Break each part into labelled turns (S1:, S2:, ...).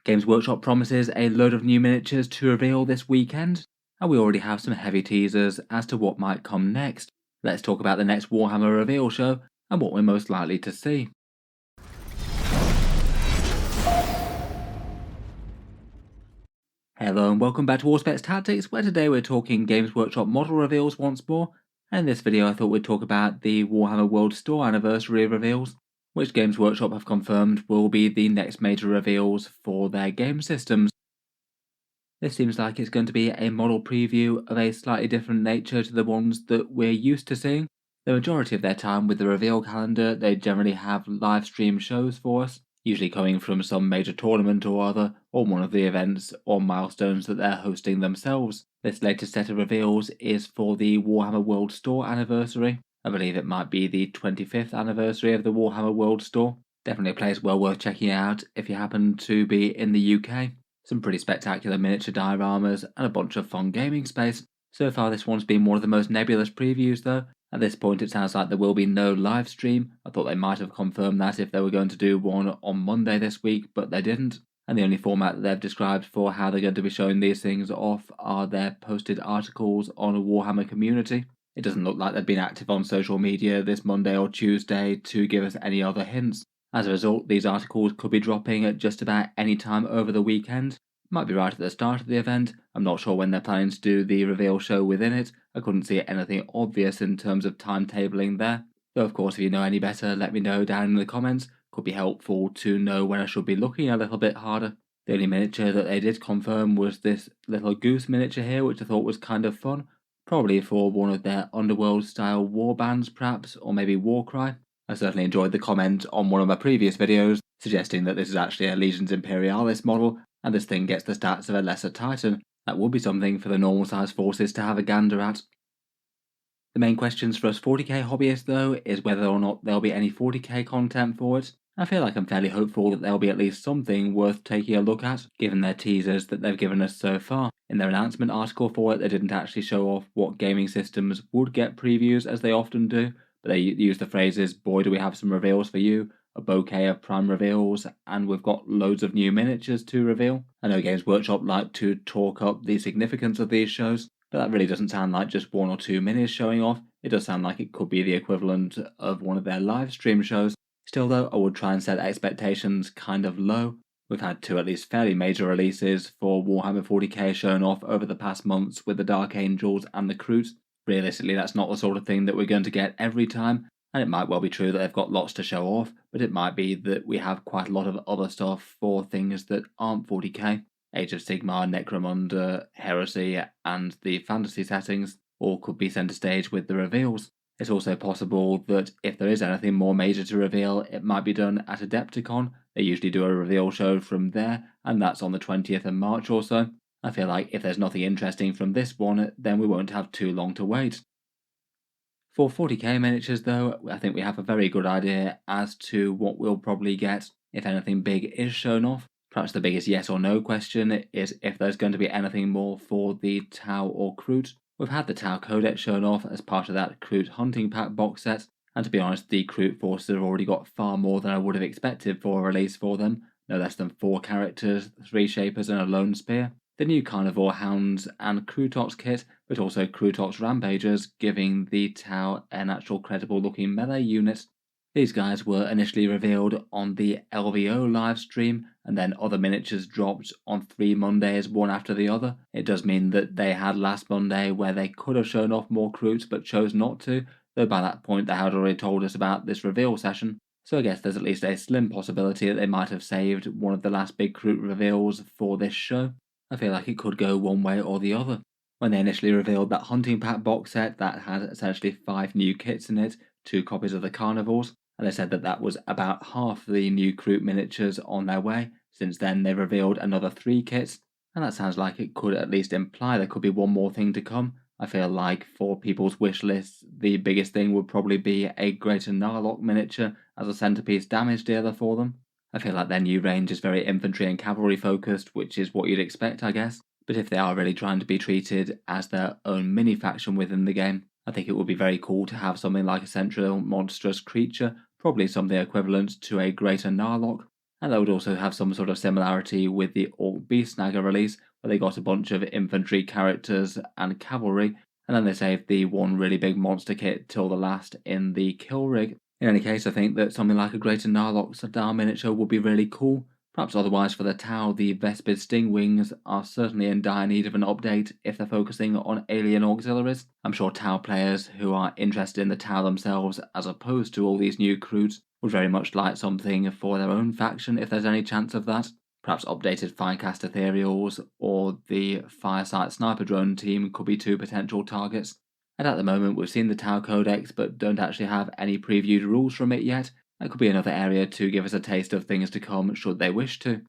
S1: Games Workshop promises a load of new miniatures to reveal this weekend, and we already have some heavy teasers as to what might come next. Let's talk about the next Warhammer reveal show and what we're most likely to see. Hello and welcome back to Warspecs Tactics, where today we're talking Games Workshop model reveals once more, and in this video I thought we'd talk about the Warhammer World Store anniversary reveals, which Games Workshop have confirmed will be the next major reveals for their game systems. This seems like it's going to be a model preview of a slightly different nature to the ones that we're used to seeing. The majority of their time with the reveal calendar, they generally have live stream shows for us, usually coming from some major tournament or other, or one of the events or milestones that they're hosting themselves. This latest set of reveals is for the Warhammer World Store anniversary. I believe it might be the 25th anniversary of the Warhammer World Store. Definitely a place well worth checking out if you happen to be in the UK. Some pretty spectacular miniature dioramas and a bunch of fun gaming space. So far this one's been one of the most nebulous previews though. At this point it sounds like there will be no live stream. I thought they might have confirmed that if they were going to do one on Monday this week, but they didn't. And the only format that they've described for how they're going to be showing these things off are their posted articles on a Warhammer community. It doesn't look like they've been active on social media this Monday or Tuesday to give us any other hints. As a result, these articles could be dropping at just about any time over the weekend. Might be right at the start of the event. I'm not sure when they're planning to do the reveal show within it. I couldn't see anything obvious in terms of timetabling there. Though of course if you know any better, let me know down in the comments. Could be helpful to know when I should be looking a little bit harder. The only miniature that they did confirm was this little goose miniature here, which I thought was kind of fun. Probably for one of their Underworld style war bands perhaps, or maybe Warcry. I certainly enjoyed the comment on one of my previous videos suggesting that this is actually a Legions Imperialis model and this thing gets the stats of a lesser Titan. That would be something for the normal size forces to have a gander at. The main questions for us 40k hobbyists though is whether or not there'll be any 40k content for it. I feel like I'm fairly hopeful that there'll be at least something worth taking a look at, given their teasers that they've given us so far. In their announcement article for it, they didn't actually show off what gaming systems would get previews as they often do, but they used the phrases, boy do we have some reveals for you, a bouquet of prime reveals, and we've got loads of new miniatures to reveal. I know Games Workshop like to talk up the significance of these shows, but that really doesn't sound like just one or two minis showing off. It does sound like it could be the equivalent of one of their live stream shows. Still though, I would try and set expectations kind of low. We've had two at least fairly major releases for Warhammer 40k shown off over the past months with the Dark Angels and the Kroot. Realistically, that's not the sort of thing that we're going to get every time, and it might well be true that they've got lots to show off, but it might be that we have quite a lot of other stuff for things that aren't 40k. Age of Sigmar, Necromunda, Heresy, and the fantasy settings all could be centre stage with the reveals. It's also possible that if there is anything more major to reveal, it might be done at Adepticon. They usually do a reveal show from there, and that's on the 20th of March or so. I feel like if there's nothing interesting from this one, then we won't have too long to wait. For 40k miniatures though, I think we have a very good idea as to what we'll probably get if anything big is shown off. Perhaps the biggest yes or no question is if there's going to be anything more for the Tau or Kroot. We've had the Tau Codex shown off as part of that Kroot Hunting Pack box set, and to be honest, the Kroot forces have already got far more than I would have expected for a release for them. No less than 4 characters, 3 Shapers and a Lone Spear. The new Carnivore Hounds and Krootox kit, but also Krootox Rampagers, giving the Tau an actual credible looking melee unit. These guys were initially revealed on the LVO livestream, and then other miniatures dropped on 3 Mondays, one after the other. It does mean that they had last Monday where they could have shown off more Kroots but chose not to, though by that point they had already told us about this reveal session. So I guess there's at least a slim possibility that they might have saved one of the last big Kroot reveals for this show. I feel like it could go one way or the other. When they initially revealed that Hunting Pack box set that had essentially 5 new kits in it, 2 copies of the Carnivores, and they said that that was about half the new Kroot miniatures on their way. Since then they've revealed another 3 kits, and that sounds like it could at least imply there could be one more thing to come. I feel like for people's wish lists, the biggest thing would probably be a Greater Narlock miniature as a centerpiece damage dealer for them. I feel like their new range is very infantry and cavalry focused, which is what you'd expect, I guess. But if they are really trying to be treated as their own mini faction within the game, I think it would be very cool to have something like a central monstrous creature, probably something equivalent to a Greater Narlock. And that would also have some sort of similarity with the Ork Beast Snagger release, where they got a bunch of infantry characters and cavalry, and then they saved the one really big monster kit till the last in the kill rig. In any case, I think that something like a Greater Narlock style miniature would be really cool. Perhaps otherwise for the Tau, the Vespid Sting Wings are certainly in dire need of an update if they're focusing on alien auxiliaries. I'm sure Tau players who are interested in the Tau themselves as opposed to all these new Kroots would very much like something for their own faction if there's any chance of that. Perhaps updated Firecast Ethereals or the Firesight Sniper Drone team could be two potential targets. And at the moment we've seen the Tau Codex but don't actually have any previewed rules from it yet. That could be another area to give us a taste of things to come should they wish to.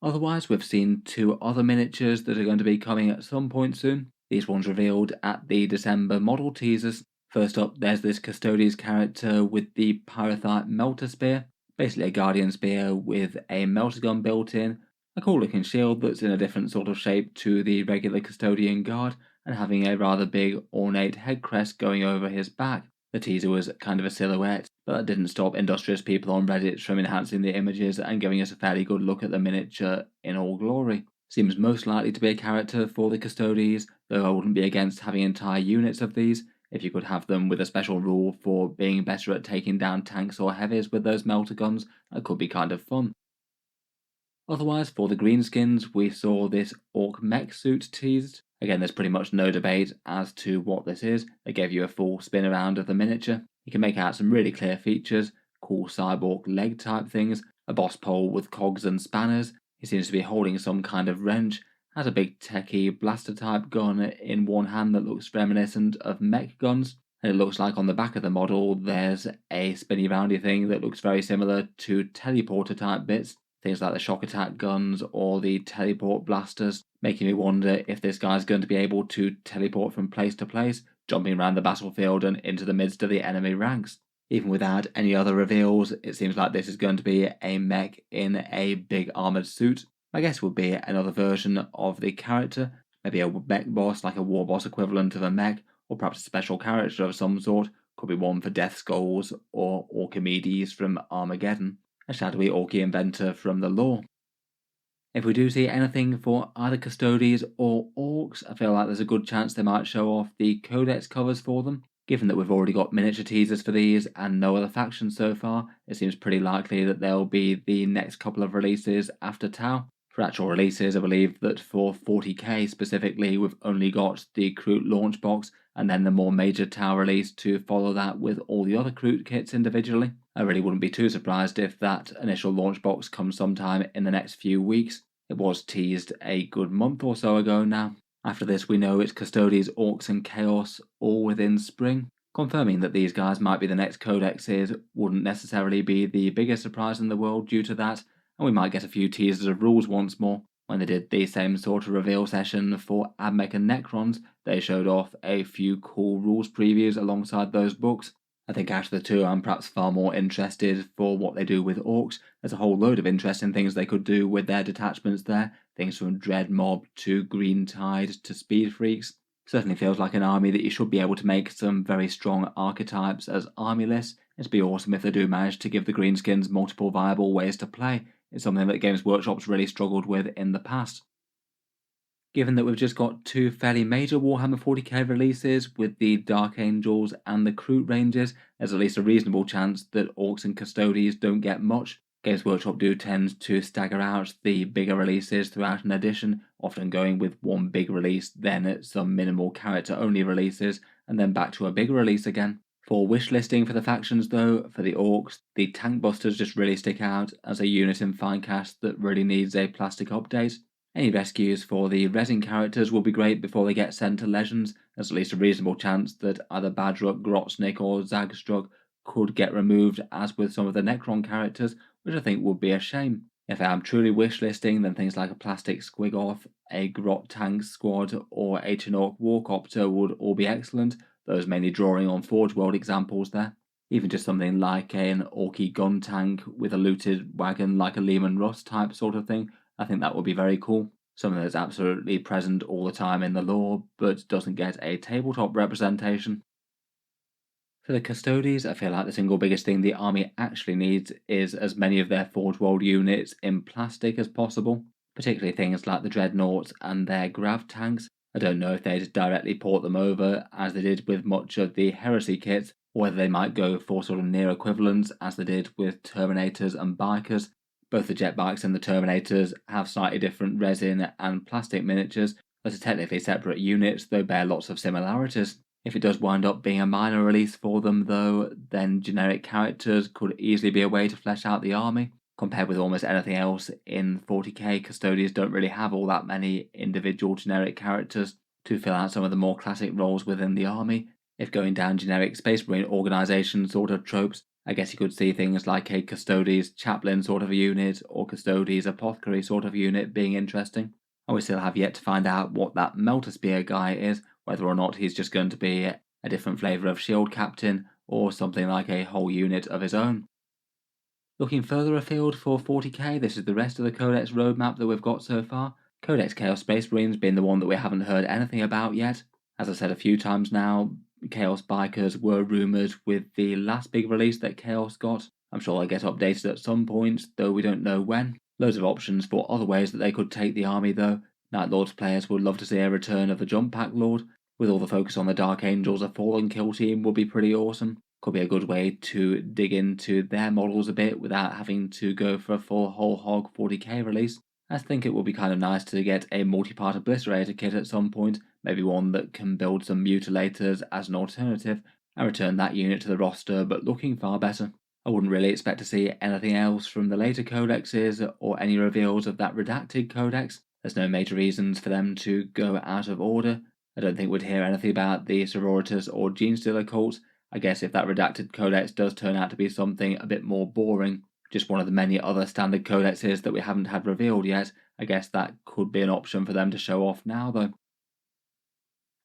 S1: Otherwise, we've seen two other miniatures that are going to be coming at some point soon. These ones revealed at the December model teasers. First up, there's this Custodes character with the Pyrothite Melter Spear, basically a Guardian Spear with a melter gun built in, a cool looking shield that's in a different sort of shape to the regular Custodian Guard, and having a rather big ornate head crest going over his back. The teaser was kind of a silhouette, but that didn't stop industrious people on Reddit from enhancing the images and giving us a fairly good look at the miniature in all glory. Seems most likely to be a character for the Custodes, though I wouldn't be against having entire units of these, if you could have them with a special rule for being better at taking down tanks or heavies with those melter guns. That could be kind of fun. Otherwise, for the greenskins, we saw this Ork mech suit teased. Again, there's pretty much no debate as to what this is. They gave you a full spin around of the miniature. You can make out some really clear features, cool cyborg leg type things, a boss pole with cogs and spanners. He seems to be holding some kind of wrench, has a big techie blaster type gun in one hand that looks reminiscent of mech guns. And it looks like on the back of the model there's a spinny roundy thing that looks very similar to teleporter type bits. Things like the shock attack guns or the teleport blasters, making me wonder if this guy's going to be able to teleport from place to place, jumping around the battlefield and into the midst of the enemy ranks. Even without any other reveals, it seems like this is going to be a mech in a big armoured suit. My guess would be another version of the character, maybe a mech boss like a war boss equivalent of a mech, or perhaps a special character of some sort. Could be one for Death Skulls or Archimedes from Armageddon, a shadowy Orky inventor from the lore. If we do see anything for either Custodes or Orks, I feel like there's a good chance they might show off the Codex covers for them. Given that we've already got miniature teasers for these and no other factions so far, it seems pretty likely that they'll be the next couple of releases after Tau. For actual releases, I believe that for 40k specifically, we've only got the Kroot launch box and then the more major Tau release to follow that with all the other Kroot kits individually. I really wouldn't be too surprised if that initial launch box comes sometime in the next few weeks. It was teased a good month or so ago now. After this, we know it's Custodes, Orks, and Chaos all within spring. Confirming that these guys might be the next codexes wouldn't necessarily be the biggest surprise in the world due to that, and we might get a few teasers of rules once more. When they did the same sort of reveal session for Admech and Necrons, they showed off a few cool rules previews alongside those books. I think out of the two, I'm perhaps far more interested for what they do with Orks. There's a whole load of interesting things they could do with their detachments there, things from Dread Mob to Green Tide to Speed Freaks. Certainly feels like an army that you should be able to make some very strong archetypes as army lists. It'd be awesome if they do manage to give the Greenskins multiple viable ways to play. It's something that Games Workshop's really struggled with in the past. Given that we've just got two fairly major Warhammer 40k releases with the Dark Angels and the Kroot ranges, there's at least a reasonable chance that Orks and Custodes don't get much. Games Workshop do tend to stagger out the bigger releases throughout an edition, often going with one big release, then some minimal character-only releases, and then back to a big release again. For wish listing for the factions though, for the Orks, the Tank Busters just really stick out as a unit in Finecast that really needs a plastic update. Any rescues for the resin characters will be great before they get sent to Legends. There's at least a reasonable chance that either Badruk, Grotsnik or Zagstrug could get removed as with some of the Necron characters, which I think would be a shame. If I am truly wish listing, then things like a plastic Squigoth, a Grot Tank Squad or a Chinook Warcopter would all be excellent, those mainly drawing on Forge World examples there. Even just something like an Orky gun tank with a looted wagon like a Lehman Russ type sort of thing, I think that would be very cool. Something that's absolutely present all the time in the lore, but doesn't get a tabletop representation. For the Custodes, I feel like the single biggest thing the army actually needs is as many of their Forge World units in plastic as possible, particularly things like the Dreadnoughts and their Grav tanks. I don't know if they'd directly port them over as they did with much of the Heresy kits, or whether they might go for sort of near equivalents as they did with Terminators and Bikers. Both the jet bikes and the Terminators have slightly different resin and plastic miniatures that are technically separate units, though bear lots of similarities. If it does wind up being a minor release for them, though, then generic characters could easily be a way to flesh out the army. Compared with almost anything else in 40k, Custodians don't really have all that many individual generic characters to fill out some of the more classic roles within the army. If going down generic Space Marine organisation sort of tropes, I guess you could see things like a Custodes Chaplain sort of a unit or Custodes Apothecary sort of unit being interesting. And we still have yet to find out what that Melter Spear guy is, whether or not he's just going to be a different flavour of Shield Captain or something like a whole unit of his own. Looking further afield for 40k, this is the rest of the Codex roadmap that we've got so far. Codex Chaos Space Marines being the one that we haven't heard anything about yet. As I said a few times now, Chaos Bikers were rumoured with the last big release that Chaos got. I'm sure they'll get updated at some point, though we don't know when. Loads of options for other ways that they could take the army though. Night Lords players would love to see a return of the Jump Pack Lord. With all the focus on the Dark Angels, a Fallen kill team would be pretty awesome. Could be a good way to dig into their models a bit without having to go for a full whole hog 40k release. I think it would be kind of nice to get a multi-part Obliterator kit at some point, maybe one that can build some Mutilators as an alternative, and return that unit to the roster, but looking far better. I wouldn't really expect to see anything else from the later codexes or any reveals of that redacted codex. There's no major reasons for them to go out of order. I don't think we'd hear anything about the Sororitas or Genestealer cults. I guess if that redacted codex does turn out to be something a bit more boring, just one of the many other standard codexes that we haven't had revealed yet, I guess that could be an option for them to show off now though.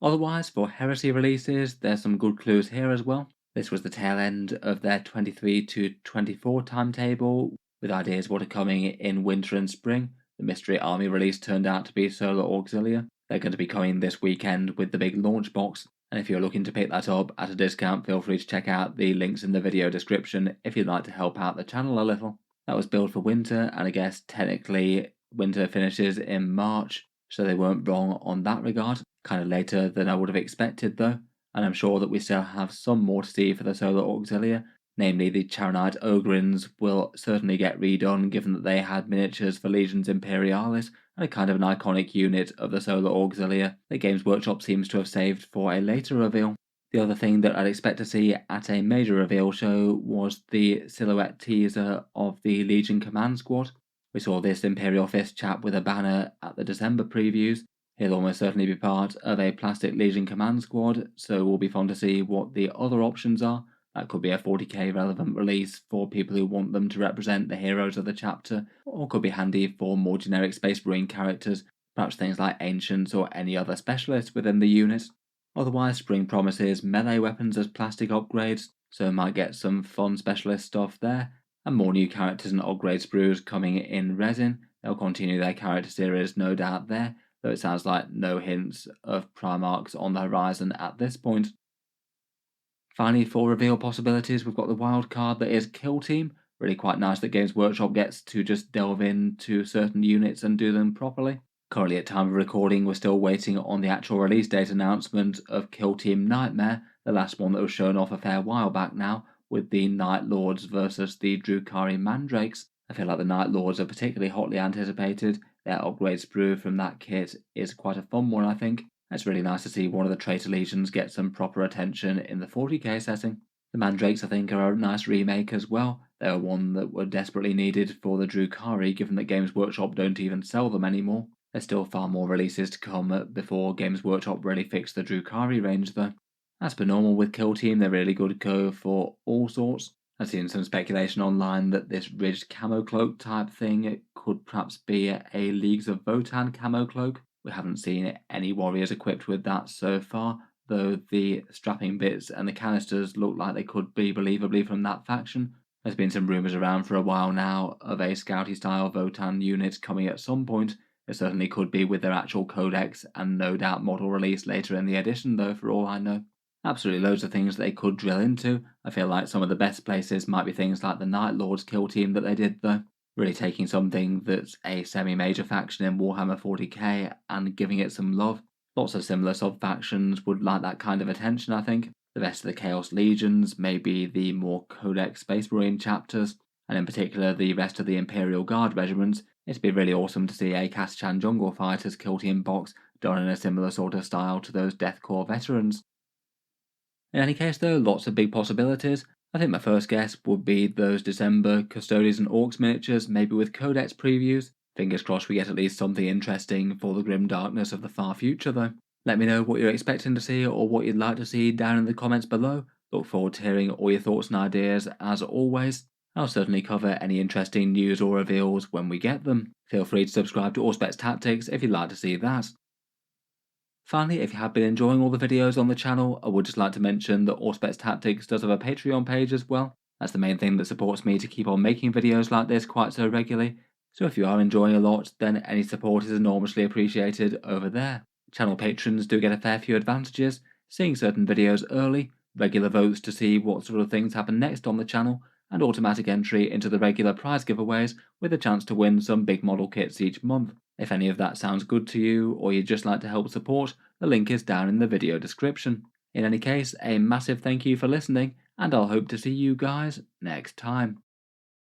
S1: Otherwise, for Heresy releases, there's some good clues here as well. This was the tail end of their 23 to 24 timetable, with ideas what are coming in winter and spring. The Mystery Army release turned out to be Solar Auxilia. They're going to be coming this weekend with the big launch box, and if you're looking to pick that up at a discount, feel free to check out the links in the video description if you'd like to help out the channel a little. That was built for winter, and I guess technically winter finishes in March, so they weren't wrong on that regard. Kind of later than I would have expected though, and I'm sure that we still have some more to see for the Solar Auxilia, namely the Charonite Ogrins will certainly get redone given that they had miniatures for Legions Imperialis and a kind of an iconic unit of the Solar Auxilia that Games Workshop seems to have saved for a later reveal. The other thing that I'd expect to see at a major reveal show was the silhouette teaser of the Legion Command Squad. We saw this Imperial Fist chap with a banner at the December previews. He'll almost certainly be part of a plastic Legion Command Squad, so it will be fun to see what the other options are. That could be a 40k relevant release for people who want them to represent the heroes of the chapter, or could be handy for more generic Space Marine characters, perhaps things like Ancients or any other specialists within the unit. Otherwise, spring promises melee weapons as plastic upgrades, so might get some fun specialist stuff there, and more new characters and upgrade sprues coming in resin. They'll continue their character series, no doubt there, though it sounds like no hints of Primarchs on the horizon at this point. Finally, for reveal possibilities, we've got the wild card that is Kill Team. Really quite nice that Games Workshop gets to just delve into certain units and do them properly. Currently at time of recording, we're still waiting on the actual release date announcement of Kill Team Nightmare, the last one that was shown off a fair while back now, with the Night Lords versus the Drukhari Mandrakes. I feel like the Night Lords are particularly hotly anticipated. Their upgrade sprue from that kit is quite a fun one, I think. It's really nice to see one of the Traitor Legions get some proper attention in the 40k setting. The Mandrakes, I think, are a nice remake as well. They were one that were desperately needed for the Drukhari, given that Games Workshop don't even sell them anymore. There's still far more releases to come before Games Workshop really fix the Drukhari range though. As per normal with Kill Team, they're really good to go for all sorts. I've seen some speculation online that this ridged camo cloak type thing could perhaps be a Leagues of Votan camo cloak. We haven't seen any warriors equipped with that so far, though the strapping bits and the canisters look like they could be believably from that faction. There's been some rumours around for a while now of a scouty style Votan unit coming at some point. It certainly could be with their actual codex and no doubt model release later in the edition though, for all I know. absolutely loads of things that they could drill into. I feel like some of the best places might be things like the Night Lords kill team that they did though. Really taking something that's a semi-major faction in Warhammer 40k and giving it some love. Lots of similar sub-factions would like that kind of attention, I think. The rest of the Chaos Legions, maybe the more Codex Space Marine chapters, and in particular the rest of the Imperial Guard regiments. It'd be really awesome to see a Kazachan Jungle Fighters kill team box done in a similar sort of style to those Death Corps veterans. In any case though, lots of big possibilities. I think my first guess would be those December Custodes and Orks miniatures, maybe with Codex previews. Fingers crossed we get at least something interesting for the grim darkness of the far future though. Let me know what you're expecting to see or what you'd like to see down in the comments below. Look forward to hearing all your thoughts and ideas as always. I'll certainly cover any interesting news or reveals when we get them. Feel free to subscribe to Auspex Tactics if you'd like to see that. Finally, if you have been enjoying all the videos on the channel, I would just like to mention that Auspex Tactics does have a Patreon page as well. That's the main thing that supports me to keep on making videos like this quite so regularly. So if you are enjoying a lot, then any support is enormously appreciated over there. Channel patrons do get a fair few advantages, seeing certain videos early, regular votes to see what sort of things happen next on the channel, and automatic entry into the regular prize giveaways with a chance to win some big model kits each month. If any of that sounds good to you, or you'd just like to help support, the link is down in the video description. In any case, a massive thank you for listening, and I'll hope to see you guys next time.